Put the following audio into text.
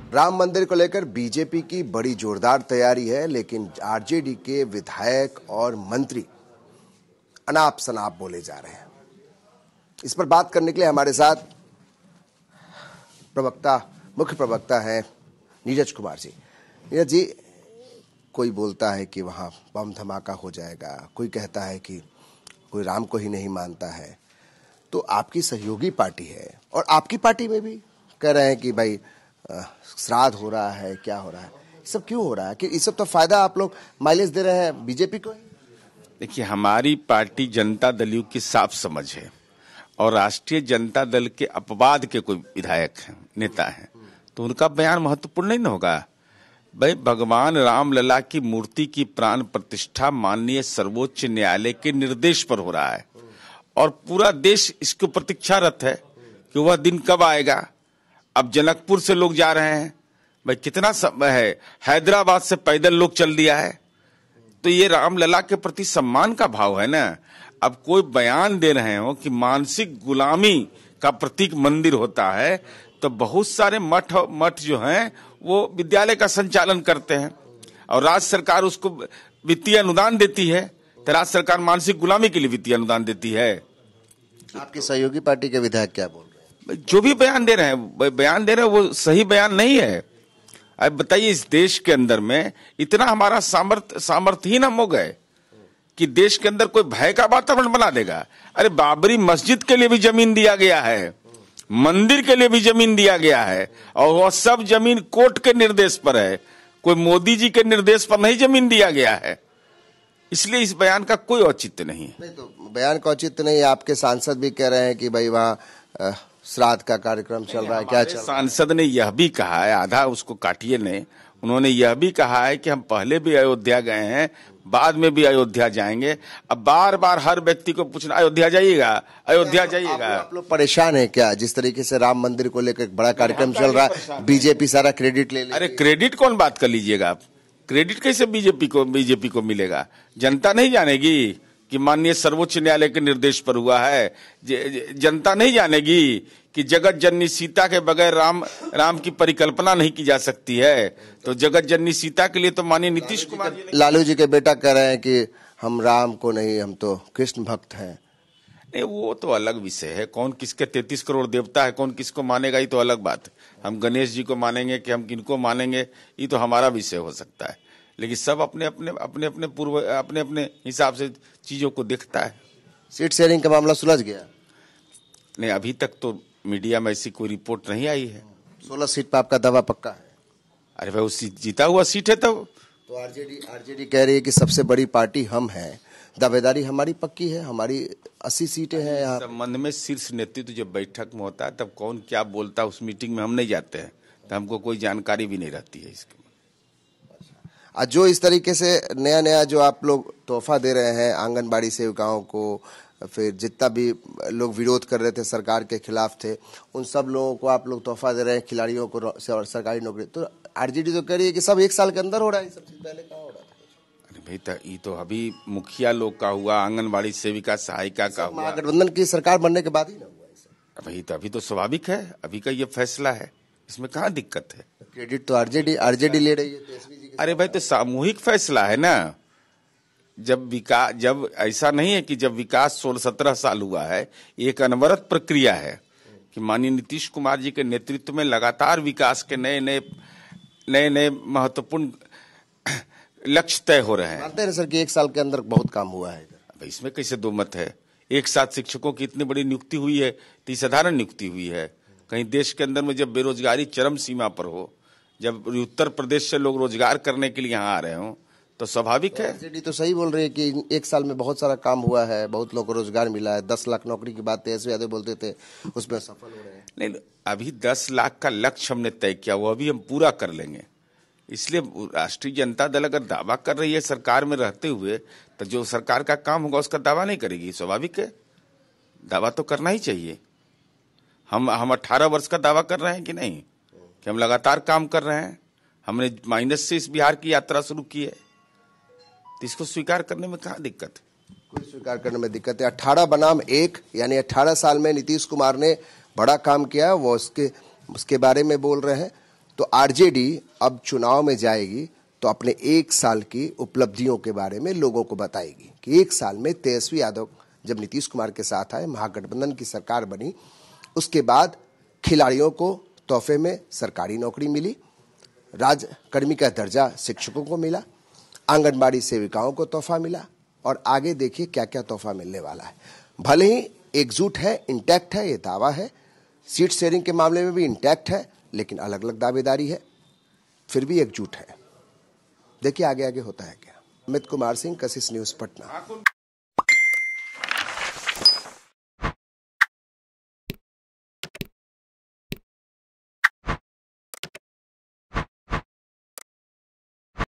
राम मंदिर को लेकर बीजेपी की बड़ी जोरदार तैयारी है, लेकिन आरजेडी के विधायक और मंत्री अनाप शनाप बोले जा रहे हैं। इस पर बात करने के लिए हमारे साथ मुख्य प्रवक्ता है नीरज कुमार जी। नीरज जी, कोई बोलता है कि वहां बम धमाका हो जाएगा, कोई कहता है कि कोई राम को ही नहीं मानता है, तो आपकी सहयोगी पार्टी है और आपकी पार्टी में भी कह रहे हैं कि भाई श्राद्ध हो रहा है, क्या हो रहा है, ये सब क्यों हो रहा है? कि ये सब तो फायदा आप लोग माइलेज दे रहे हैं बीजेपी को। देखिए, हमारी पार्टी जनता दल की साफ समझ है और राष्ट्रीय जनता दल के अपवाद के कोई विधायक हैं, नेता हैं, तो उनका बयान महत्वपूर्ण नहीं होगा। भाई, भगवान राम लला की मूर्ति की प्राण प्रतिष्ठा माननीय सर्वोच्च न्यायालय के निर्देश पर हो रहा है और पूरा देश इसको प्रतीक्षारत है कि वह दिन कब आएगा। अब जनकपुर से लोग जा रहे हैं, भाई कितना समय है, हैदराबाद से पैदल लोग चल दिया है, तो ये रामलला के प्रति सम्मान का भाव है ना। अब कोई बयान दे रहे हो कि मानसिक गुलामी का प्रतीक मंदिर होता है, तो बहुत सारे मठ जो हैं वो विद्यालय का संचालन करते हैं और राज्य सरकार उसको वित्तीय अनुदान देती है, तो राज्य सरकार मानसिक गुलामी के लिए वित्तीय अनुदान देती है। आपकी सहयोगी पार्टी के विधायक क्या बोल रहे हैं? जो भी बयान दे रहे हैं वो सही बयान नहीं है। अब बताइए, इस देश के अंदर में इतना हमारा सामर्थ्यहीन हम हो गए कि देश के अंदर कोई भय का वातावरण बना देगा। अरे, बाबरी मस्जिद के लिए भी जमीन दिया गया है, मंदिर के लिए भी जमीन दिया गया है और वह सब जमीन कोर्ट के निर्देश पर है, कोई मोदी जी के निर्देश पर नहीं जमीन दिया गया है। इसलिए इस बयान का कोई औचित्य नहीं है। तो बयान का औचित्य नहीं है। आपके सांसद भी कह रहे हैं कि भाई वहाँ श्राद्ध का कार्यक्रम चल रहा है, क्या चल रहा है? सांसद ने यह भी कहा है, आधा उसको काटिए ने, उन्होंने यह भी कहा है कि हम पहले भी अयोध्या गए हैं, बाद में भी अयोध्या जाएंगे। अब बार बार हर व्यक्ति को पूछना अयोध्या जाइएगा, अयोध्या जाइएगा। आप लोग परेशान हैं क्या? जिस तरीके से राम मंदिर को लेकर एक बड़ा कार्यक्रम चल रहा है, बीजेपी सारा क्रेडिट ले। अरे, क्रेडिट कौन बात कर लीजिएगा आप? क्रेडिट कैसे बीजेपी को मिलेगा? जनता नहीं जानेगी कि माननीय सर्वोच्च न्यायालय के निर्देश पर हुआ है। जनता नहीं जानेगी कि जगत जननी सीता के बगैर राम की परिकल्पना नहीं की जा सकती है। तो जगत जननी सीता के लिए तो माननीय नीतीश कुमार जी, लालू जी के बेटा कह रहे हैं कि हम राम को नहीं, हम तो कृष्ण भक्त हैं। नहीं, वो तो अलग विषय है। कौन किसके 33 करोड़ देवता है, कौन किसको मानेगा, ये तो अलग बात है। हम गणेश जी को मानेंगे कि हम किनको मानेंगे, ये तो हमारा विषय हो सकता है। लेकिन सब अपने अपने हिसाब से चीजों को देखता है। सीट शेयरिंग का मामला सुलझ गया? नहीं, अभी तक तो मीडिया में ऐसी कोई रिपोर्ट नहीं आई है। 16 सीट पर आपका दावा पक्का है? अरे भाई, उस जीता हुआ सीट है तब तो आरजेडी कह रही है कि सबसे बड़ी पार्टी हम हैं, दावेदारी हमारी पक्की है, हमारी 80 सीटें हैं। यहाँ संबंध में शीर्ष नेतृत्व जब बैठक में होता है तब कौन क्या बोलता है, उस मीटिंग में हम नहीं जाते हैं, तो हमको कोई जानकारी भी नहीं रहती है इसकी। आज जो इस तरीके से नया जो आप लोग तोहफा दे रहे हैं आंगनबाड़ी सेविकाओं को, फिर जितना भी लोग विरोध कर रहे थे, सरकार के खिलाफ थे, उन सब लोगों को आप लोग तोहफा दे रहे हैं, खिलाड़ियों को सरकारी नौकरी, तो आरजेडी तो कह रही है कि सब 1 साल के अंदर हो रहा है। सब पहले कहाँ हो रहा था? अरे भाई, ये तो अभी मुखिया लोग का हुआ, आंगनबाड़ी सेविका सहायिका का हुआ, महागठबंधन की सरकार बनने के बाद ही ना हुआ। भाई, तो अभी तो स्वाभाविक है, अभी का ये फैसला है, इसमें कहाँ दिक्कत है? क्रेडिट तो आरजेडी ले रही है। अरे भाई, तो सामूहिक फैसला है ना। जब ऐसा नहीं है कि जब विकास 16-17 साल हुआ है, एक अनवरत प्रक्रिया है कि माननीय नीतीश कुमार जी के नेतृत्व में लगातार विकास के नए महत्वपूर्ण लक्ष्य तय हो रहे हैं। मानते हैं सर कि 1 साल के अंदर बहुत काम हुआ है? अब इसमें कैसे दो मत है? एक साथ शिक्षकों की इतनी बड़ी नियुक्ति हुई है, तो साधारण नियुक्ति हुई है? कहीं देश के अंदर में जब बेरोजगारी चरम सीमा पर हो, जब उत्तर प्रदेश से लोग रोजगार करने के लिए यहाँ आ रहे हो, तो स्वाभाविक है। आरजेडी तो सही बोल रही है कि 1 साल में बहुत सारा काम हुआ है, बहुत लोगों को रोजगार मिला है। 10 लाख नौकरी की बात तेजस्वी यादव बोलते थे, उसमें सफल हो रहे हैं। नहीं, अभी 10 लाख का लक्ष्य हमने तय किया, वो अभी हम पूरा कर लेंगे। इसलिए राष्ट्रीय जनता दल अगर दावा कर रही है सरकार में रहते हुए, तो जो सरकार का काम होगा उसका दावा नहीं करेगी, स्वाभाविक है। दावा तो करना ही चाहिए। हम 18 वर्ष का दावा कर रहे हैं कि नहीं, कि हम लगातार काम कर रहे हैं। हमने माइनस से इस बिहार की यात्रा शुरू की है, तो इसको स्वीकार करने में कहाँ दिक्कत है? कोई स्वीकार करने में दिक्कत है? 18 बनाम 1, यानी 18 साल में नीतीश कुमार ने बड़ा काम किया, वो उसके बारे में बोल रहे हैं। तो आरजेडी अब चुनाव में जाएगी तो अपने 1 साल की उपलब्धियों के बारे में लोगों को बताएगी कि 1 साल में तेजस्वी यादव जब नीतीश कुमार के साथ आए, महागठबंधन की सरकार बनी, उसके बाद खिलाड़ियों को तोहफे में सरकारी नौकरी मिली, राजकर्मी का दर्जा शिक्षकों को मिला, आंगनबाड़ी सेविकाओं को तोहफा मिला, और आगे देखिए क्या क्या तोहफा मिलने वाला है। भले ही एकजुट है, इंटैक्ट है, ये दावा है, सीट शेयरिंग के मामले में भी इंटैक्ट है, लेकिन अलग अलग दावेदारी है, फिर भी एकजुट है। देखिए आगे आगे होता है क्या। अमित कुमार सिंह, कशिश न्यूज, पटना।